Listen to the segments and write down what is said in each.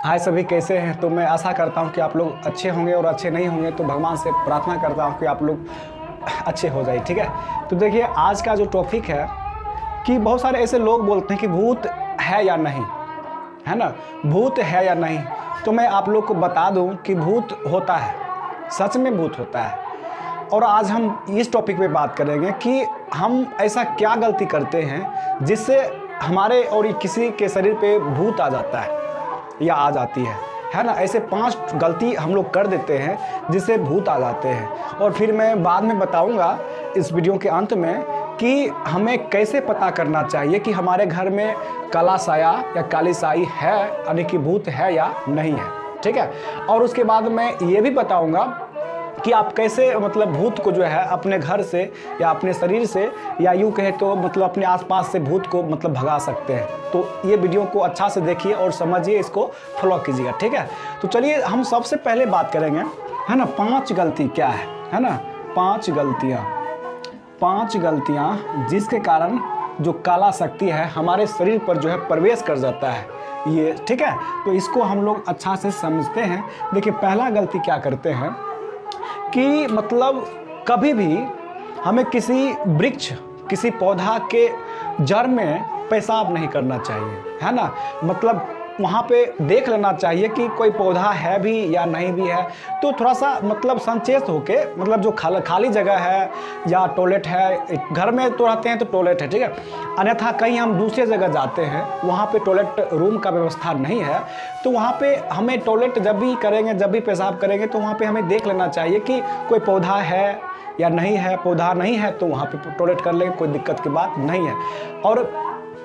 हाय सभी, कैसे हैं? तो मैं आशा करता हूं कि आप लोग अच्छे होंगे, और अच्छे नहीं होंगे तो भगवान से प्रार्थना करता हूं कि आप लोग अच्छे हो जाए। ठीक है, तो देखिए आज का जो टॉपिक है कि बहुत सारे ऐसे लोग बोलते हैं कि भूत है या नहीं, है ना, भूत है या नहीं। तो मैं आप लोग को बता दूं कि भूत होता है, सच में भूत होता है। और आज हम इस टॉपिक पे बात करेंगे कि हम ऐसा क्या गलती करते हैं जिससे हमारे और किसी के शरीर पे भूत आ जाता है या आ जाती है ना। ऐसे 5 गलती हम लोग कर देते हैं जिससे भूत आ जाते हैं, और फिर मैं बाद में बताऊंगा इस वीडियो के अंत में कि हमें कैसे पता करना चाहिए कि हमारे घर में काला साया या काली साई है, यानी कि भूत है या नहीं है। ठीक है, और उसके बाद मैं ये भी बताऊंगा कि आप कैसे मतलब भूत को जो है अपने घर से या अपने शरीर से या यूँ कहे तो मतलब अपने आसपास से भूत को मतलब भगा सकते हैं। तो ये वीडियो को अच्छा से देखिए और समझिए, इसको फॉलो कीजिएगा। ठीक है, तो चलिए हम सबसे पहले बात करेंगे, है ना, 5 गलती क्या है ना, 5 गलतियाँ जिसके कारण जो काला शक्ति है हमारे शरीर पर जो है प्रवेश कर जाता है ये। ठीक है, तो इसको हम लोग अच्छा से समझते हैं। देखिए पहला गलती क्या करते हैं कि मतलब कभी भी हमें किसी वृक्ष, किसी पौधा के जड़ में पेशाब नहीं करना चाहिए, है ना। मतलब वहाँ पे देख लेना चाहिए कि कोई पौधा है भी या नहीं भी है, तो थोड़ा सा मतलब संचेत होके, मतलब जो खाली जगह है या टॉयलेट है, घर में तो रहते हैं तो टॉयलेट है, ठीक है, अन्यथा कहीं हम दूसरी जगह जाते हैं वहाँ पे टॉयलेट रूम का व्यवस्था नहीं है, तो वहाँ पे हमें टॉयलेट जब भी करेंगे, जब भी पेशाब करेंगे तो वहाँ पे हमें देख लेना चाहिए कि कोई पौधा है या नहीं है। पौधा नहीं है तो वहाँ पे टॉयलेट कर लेंगे, कोई दिक्कत की बात नहीं है। और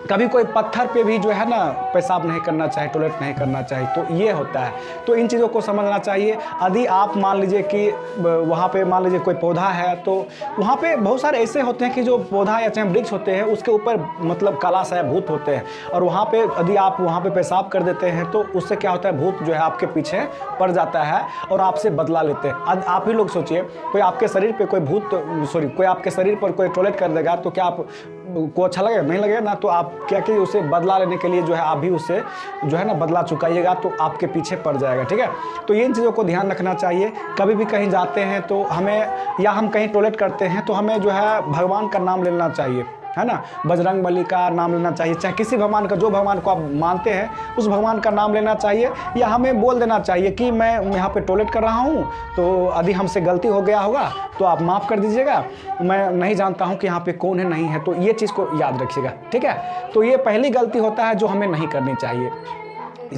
कभी कोई पत्थर पे भी जो है ना पेशाब नहीं करना चाहिए, टॉयलेट नहीं करना चाहिए, तो ये होता है। तो इन चीज़ों को समझना चाहिए। यदि आप मान लीजिए कि वहाँ पे मान लीजिए कोई पौधा है, तो वहाँ पे बहुत सारे ऐसे होते हैं कि जो पौधा या चाहे वृक्ष होते हैं उसके ऊपर मतलब काला साया भूत होते हैं, और वहाँ पे यदि आप वहाँ पे पेशाब कर देते हैं तो उससे क्या होता है, भूत जो है आपके पीछे पड़ जाता है और आपसे बदला लेते हैं। आप ही लोग सोचिए, कोई आपके शरीर पर कोई आपके शरीर पर कोई टॉयलेट कर देगा तो क्या आप को अच्छा लगेगा? नहीं लगेगा ना। तो आप क्या कि उसे बदला लेने के लिए जो है आप भी उससे जो है ना बदला चुकाइएगा तो आपके पीछे पड़ जाएगा। ठीक है, तो ये इन चीज़ों को ध्यान रखना चाहिए। कभी भी कहीं जाते हैं तो हमें, या हम कहीं टॉयलेट करते हैं तो हमें जो है भगवान का नाम लेना चाहिए, है ना, बजरंग बली का नाम लेना चाहिए, चाहे किसी भगवान का, जो भगवान को आप मानते हैं उस भगवान का नाम लेना चाहिए, या हमें बोल देना चाहिए कि मैं यहाँ पे टॉयलेट कर रहा हूँ, तो यदि हमसे गलती हो गया होगा तो आप माफ़ कर दीजिएगा, मैं नहीं जानता हूँ कि यहाँ पे कौन है नहीं है। तो ये चीज़ को याद रखिएगा। ठीक है, तो ये पहली गलती होता है जो हमें नहीं करनी चाहिए,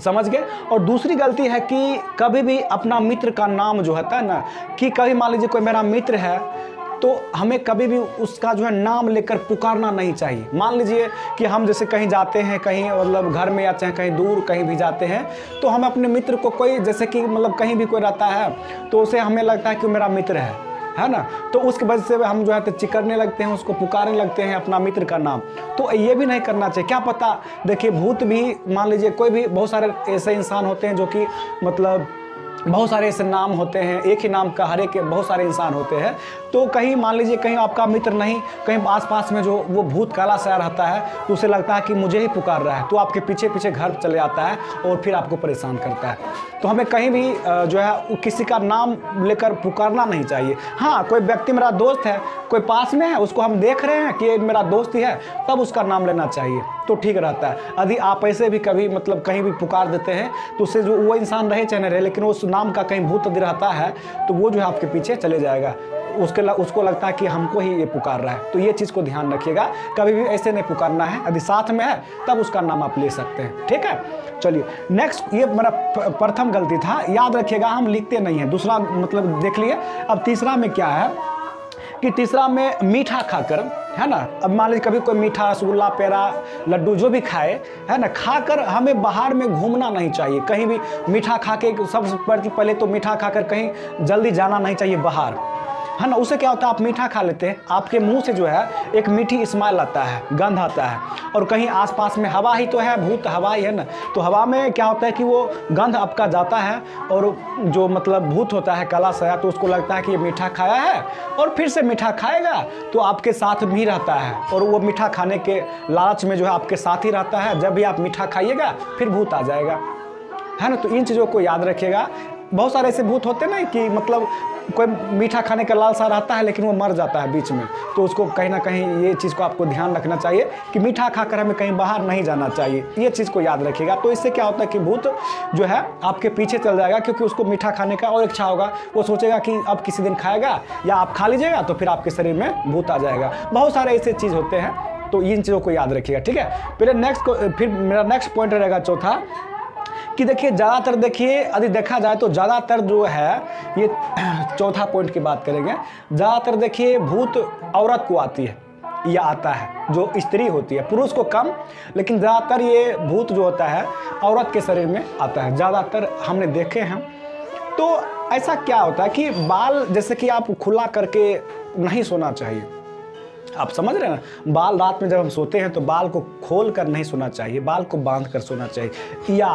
समझ गए। और दूसरी गलती है कि कभी भी अपना मित्र का नाम जो होता है ना, कि कभी मान लीजिए कोई मेरा मित्र है तो हमें कभी भी उसका जो है नाम लेकर पुकारना नहीं चाहिए। मान लीजिए कि हम जैसे कहीं जाते हैं, कहीं मतलब घर में या चाहे कहीं दूर कहीं भी जाते हैं, तो हम अपने मित्र को, कोई जैसे कि मतलब कहीं भी कोई रहता है तो उसे हमें लगता है कि मेरा मित्र है ना, तो उसकी वजह से हम जो है तो चिकरने लगते हैं, उसको पुकारने लगते हैं अपना मित्र का नाम। तो ये भी नहीं करना चाहिए। क्या पता, देखिए भूत भी, मान लीजिए कोई भी, बहुत सारे ऐसे इंसान होते हैं जो कि मतलब बहुत सारे ऐसे नाम होते हैं, एक ही नाम का हर एक बहुत सारे इंसान होते हैं। तो कहीं मान लीजिए कहीं आपका मित्र नहीं, कहीं आसपास में जो वो भूत काला साया रहता है तो उसे लगता है कि मुझे ही पुकार रहा है, तो आपके पीछे पीछे घर चले आता है और फिर आपको परेशान करता है। तो हमें कहीं भी जो है किसी का नाम लेकर पुकारना नहीं चाहिए। हाँ, कोई व्यक्ति मेरा दोस्त है, कोई पास में है, उसको हम देख रहे हैं कि ये मेरा दोस्त ही है, तब उसका नाम लेना चाहिए, तो ठीक रहता है। यदि आप ऐसे भी कभी मतलब कहीं भी पुकार देते हैं तो उससे जो वो इंसान रहे चाहे न रहे, लेकिन उस नाम का कहीं भूत यदि रहता है तो वो जो है आपके पीछे चले जाएगा, उसको लगता है कि हमको ही ये पुकार रहा है। तो ये चीज़ को ध्यान रखिएगा, कभी भी ऐसे नहीं पुकारना है। यदि साथ में है तब उसका नाम आप ले सकते हैं। ठीक है, चलिए नेक्स्ट, ये मेरा प्रथम गलती था, याद रखिएगा, हम लिखते नहीं हैं। दूसरा मतलब देख लिए। अब तीसरा में क्या है कि तीसरा में मीठा खाकर, है ना, अब मान लीजिए कभी कोई मीठा, रसगुल्ला, पेड़ा, लड्डू जो भी खाए, है ना, खाकर हमें बाहर में घूमना नहीं चाहिए। कहीं भी मीठा खा के, सबसे पहले तो मीठा खाकर कहीं जल्दी जाना नहीं चाहिए बाहर, है ना। उससे क्या होता है, आप मीठा खा लेते हैं, आपके मुंह से जो है एक मीठी स्मेल आता है, गंध आता है, और कहीं आसपास में हवा ही तो है, भूत हवा ही है ना, तो हवा में क्या होता है कि वो गंध आपका जाता है, और जो मतलब भूत होता है काला साया, तो उसको लगता है कि ये मीठा खाया है और फिर से मीठा खाएगा, तो आपके साथ भी रहता है, और वो मीठा खाने के लालच में जो है आपके साथ ही रहता है। जब भी आप मीठा खाइएगा फिर भूत आ जाएगा। है ना। तो इन चीज़ों को याद रखिएगा। बहुत सारे ऐसे भूत होते हैं ना कि मतलब कोई मीठा खाने का लालसा रहता है लेकिन वो मर जाता है बीच में, तो उसको कहीं ना कहीं ये चीज़ को आपको ध्यान रखना चाहिए कि मीठा खाकर हमें कहीं बाहर नहीं जाना चाहिए, ये चीज़ को याद रखिएगा। तो इससे क्या होता है कि भूत जो है आपके पीछे चल जाएगा, क्योंकि उसको मीठा खाने का और इच्छा होगा। वो सोचेगा कि अब किसी दिन खाएगा या आप खा लीजिएगा तो फिर आपके शरीर में भूत आ जाएगा। बहुत सारे ऐसे चीज़ होते हैं, तो इन चीज़ों को याद रखिएगा, ठीक है। फिर मेरा नेक्स्ट पॉइंट रहेगा चौथा कि देखिए ज़्यादातर, देखिए यदि देखा जाए तो ज़्यादातर जो है, ये चौथा पॉइंट की बात करेंगे, ज़्यादातर देखिए भूत औरत को आती है या आता है, जो स्त्री होती है, पुरुष को कम, लेकिन ज़्यादातर ये भूत जो होता है औरत के शरीर में आता है, ज़्यादातर हमने देखे हैं। तो ऐसा क्या होता है कि बाल जैसे कि आप खुला करके नहीं सोना चाहिए, आप समझ रहे हैं ना। बाल रात में जब हम सोते हैं तो बाल को खोल कर नहीं सोना चाहिए, बाल को बांध कर सोना चाहिए। या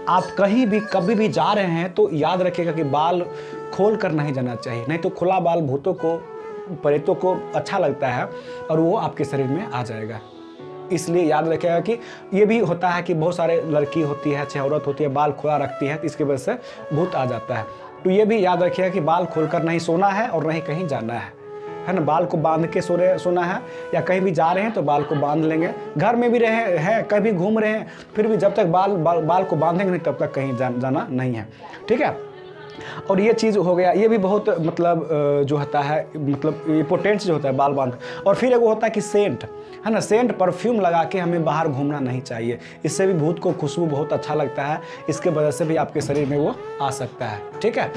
आप कहीं भी कभी भी जा रहे हैं तो याद रखिएगा कि बाल खोल कर नहीं जाना चाहिए, नहीं तो खुला बाल भूतों को, प्रेतों को अच्छा लगता है और वो आपके शरीर में आ जाएगा। इसलिए याद रखिएगा कि ये भी होता है कि बहुत सारे लड़की होती है, चाहे औरत होती है, बाल खुला रखती है, इसकी वजह से भूत आ जाता है। तो ये भी याद रखिएगा कि बाल खोलकर नहीं सोना है और नहीं कहीं जाना है ना। बाल को बांध के सोना है, या कहीं भी जा रहे हैं तो बाल को बांध लेंगे। घर में भी रहे हैं, कहीं भी घूम रहे हैं, फिर भी जब तक बाल को बांधेंगे नहीं तब तक कहीं जाना नहीं है, ठीक है। और ये चीज़ हो गया, ये भी बहुत मतलब जो होता है, मतलब इम्पोर्टेंट जो होता है बाल बांध। और फिर एक होता है कि सेंट, है ना, सेंट परफ्यूम लगा के हमें बाहर घूमना नहीं चाहिए। इससे भी भूत को खुशबू बहुत अच्छा लगता है, इसके वजह से भी आपके शरीर में वो आ सकता है, ठीक है।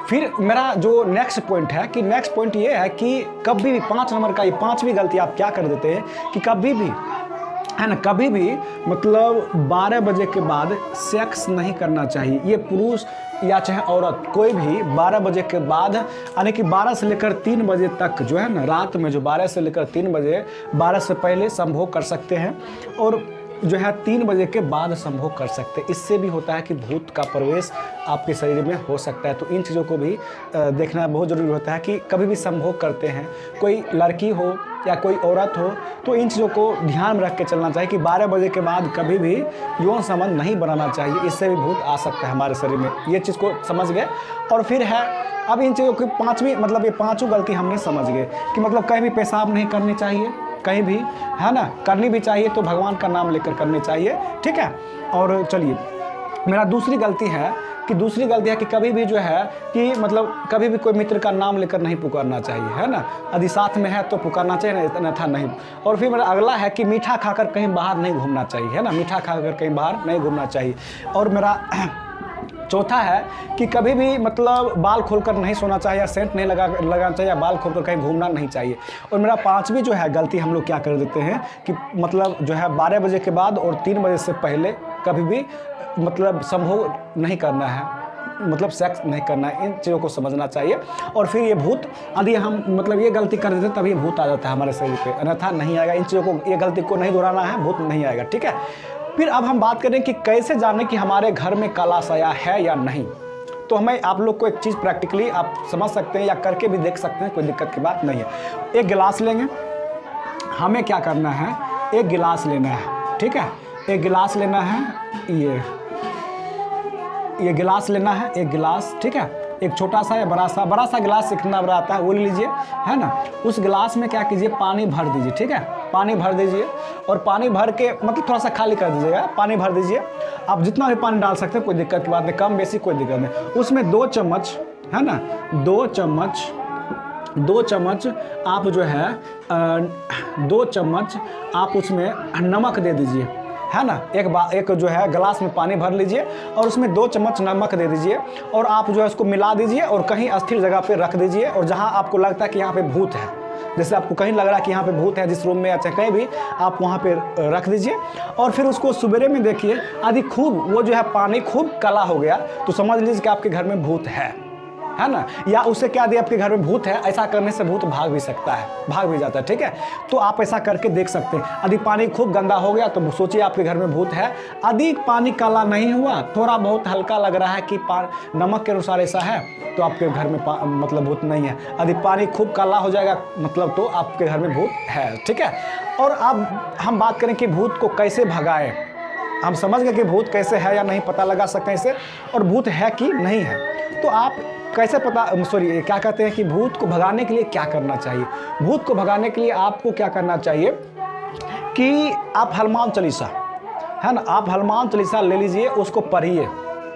फिर मेरा जो नेक्स्ट पॉइंट है कि नेक्स्ट पॉइंट ये है कि कभी भी 5 नंबर का, ये 5वीं गलती आप क्या कर देते हैं कि कभी भी, है ना, कभी भी मतलब 12 बजे के बाद सेक्स नहीं करना चाहिए। ये पुरुष या चाहे औरत, कोई भी 12 बजे के बाद, यानी कि 12 से लेकर 3 बजे तक जो है ना, रात में जो 12 से लेकर 3 बजे, 12 से पहले संभोग कर सकते हैं और जो है 3 बजे के बाद संभोग कर सकते हैं। इससे भी होता है कि भूत का प्रवेश आपके शरीर में हो सकता है। तो इन चीज़ों को भी देखना बहुत ज़रूरी होता है कि कभी भी संभोग करते हैं, कोई लड़की हो या कोई औरत हो, तो इन चीज़ों को ध्यान में रख के चलना चाहिए कि 12 बजे के बाद कभी भी यौन संबंध नहीं बनाना चाहिए। इससे भी भूत आ सकता है हमारे शरीर में, ये चीज़ को समझ गए। और फिर है अब इन चीज़ों की 5वीं, मतलब ये 5 गलती हमने समझ गए कि मतलब कहीं भी पेशाब नहीं करनी चाहिए, कहीं भी, है ना, करनी भी चाहिए तो भगवान का नाम लेकर करनी चाहिए, ठीक है। और चलिए मेरा दूसरी गलती है कि कभी भी जो है कि मतलब कभी भी कोई मित्र का नाम लेकर नहीं पुकारना चाहिए, है ना। यदि साथ में है तो पुकारना चाहिए, अन्यथा नहीं। और फिर मेरा अगला है कि मीठा खाकर कहीं बाहर नहीं घूमना चाहिए, है ना, मीठा खाकर कहीं बाहर नहीं घूमना चाहिए। और मेरा चौथा है कि कभी भी मतलब बाल खोलकर नहीं सोना चाहिए, या सेंट नहीं लगाना चाहिए, या बाल खोलकर कहीं घूमना नहीं चाहिए। और मेरा 5वीं जो है गलती हम लोग क्या कर देते हैं कि मतलब जो है 12 बजे के बाद और 3 बजे से पहले कभी भी मतलब संभोग नहीं करना है, मतलब सेक्स नहीं करना है। इन चीज़ों को समझना चाहिए। और फिर ये भूत, यदि हम मतलब ये गलती कर देते तभी भूत आ जाता है हमारे शरीर पे, अन्यथा नहीं आएगा। इन चीज़ों को, ये गलती को नहीं दोहराना है, भूत नहीं आएगा, ठीक है। फिर अब हम बात करें कि कैसे जाने कि हमारे घर में काला साया है या नहीं। तो हमें आप लोग को एक चीज़ प्रैक्टिकली आप समझ सकते हैं या करके भी देख सकते हैं, कोई दिक्कत की बात नहीं है। एक गिलास लेंगे, हमें क्या करना है, एक गिलास लेना है, ठीक है। एक गिलास लेना है, ये गिलास लेना है, एक गिलास, ठीक है। एक छोटा सा या बड़ा सा गिलास कितना बड़ा आता है वो ले लीजिए, है ना। उस गिलास में क्या कीजिए, पानी भर दीजिए, ठीक है। पानी भर दीजिए और पानी भर के मतलब थोड़ा सा खाली कर दीजिएगा, पानी भर दीजिए। आप जितना भी पानी डाल सकते हैं, कोई दिक्कत की बात नहीं, कम बेसी कोई दिक्कत नहीं। उसमें 2 चम्मच, है ना, 2 चम्मच आप जो है 2 चम्मच आप उसमें नमक दे दीजिए, है ना। एक जो है गिलास में पानी भर लीजिए और उसमें 2 चम्मच नमक दे दीजिए और आप जो है उसको मिला दीजिए और कहीं अस्थिर जगह पे रख दीजिए। और जहां आपको लगता है कि यहाँ पे भूत है, जैसे आपको कहीं लग रहा है कि यहाँ पे भूत है, जिस रूम में या चाहे कहीं भी, आप वहाँ पे रख दीजिए। और फिर उसको सुबेरे में देखिए, यदि खूब वो जो है पानी खूब काला हो गया तो समझ लीजिए कि आपके घर में भूत है ना। या उससे क्या दिया, आपके घर में भूत है, ऐसा करने से भूत भाग भी सकता है, भाग भी जाता है, ठीक है। तो आप ऐसा करके देख सकते हैं। यदि पानी खूब गंदा हो गया तो सोचिए आपके घर में भूत है। यदि पानी काला नहीं हुआ, थोड़ा बहुत हल्का लग रहा है कि नमक के अनुसार ऐसा है, तो आपके घर में मतलब भूत नहीं है। यदि पानी खूब काला हो जाएगा मतलब तो आपके घर में भूत है, ठीक है। और अब हम बात करें कि भूत को कैसे भगाएं, हम समझ गए कि भूत कैसे है या नहीं, पता लगा सकते हैं इसे, और भूत है कि नहीं है। तो आप कैसे पता, सॉरी क्या कहते हैं कि भूत को भगाने के लिए क्या करना चाहिए। भूत को भगाने के लिए आपको क्या करना चाहिए कि आप हनुमान चालीसा है ना, आप हनुमान चालीसा ले लीजिए, उसको पढ़िए।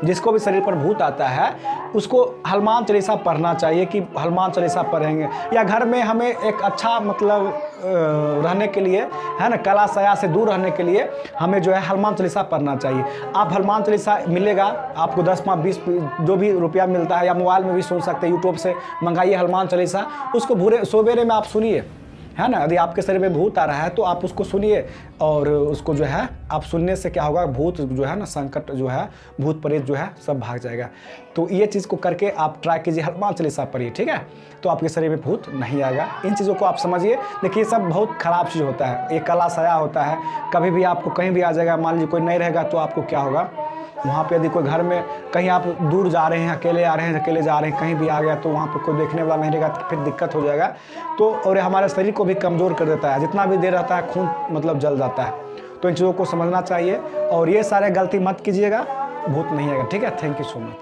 जिसको भी शरीर पर भूत आता है उसको हनुमान चालीसा पढ़ना चाहिए कि हनुमान चालीसा पढ़ेंगे, या घर में हमें एक अच्छा मतलब रहने के लिए है ना, कला साया से दूर रहने के लिए हमें जो है हनुमान चालीसा पढ़ना चाहिए। आप हनुमान चालीसा मिलेगा आपको 10, 5, 20 जो भी रुपया मिलता है, या मोबाइल में भी सुन सकते हैं, यूट्यूब से मंगाइए हनुमान चालीसा, उसको भूरे सवेरे में आप सुनिए, है ना। यदि आपके शरीर में भूत आ रहा है तो आप उसको सुनिए, और उसको जो है आप सुनने से क्या होगा, भूत जो है ना, संकट जो है, भूत प्रेत जो है सब भाग जाएगा। तो ये चीज़ को करके आप ट्राई कीजिए, हनुमान चालीसा पढ़िए, ठीक है, तो आपके शरीर में भूत नहीं आएगा। इन चीज़ों को आप समझिए। देखिए ये सब बहुत ख़राब चीज़ होता है, ये कला साया होता है, कभी भी आपको कहीं भी आ जाएगा। मान लीजिए कोई नहीं रहेगा तो आपको क्या होगा, वहाँ पे यदि कोई घर में कहीं आप दूर जा रहे हैं, अकेले आ रहे हैं, अकेले जा रहे हैं, कहीं भी आ गया तो वहाँ पे कोई देखने वाला नहीं रहेगा, तो फिर दिक्कत हो जाएगा। तो और हमारे शरीर को भी कमज़ोर कर देता है, जितना भी देर रहता है खून मतलब जल जाता है। तो इन चीज़ों को समझना चाहिए, और ये सारे गलती मत कीजिएगा, भूत नहीं आएगा, ठीक है। Thank you so much.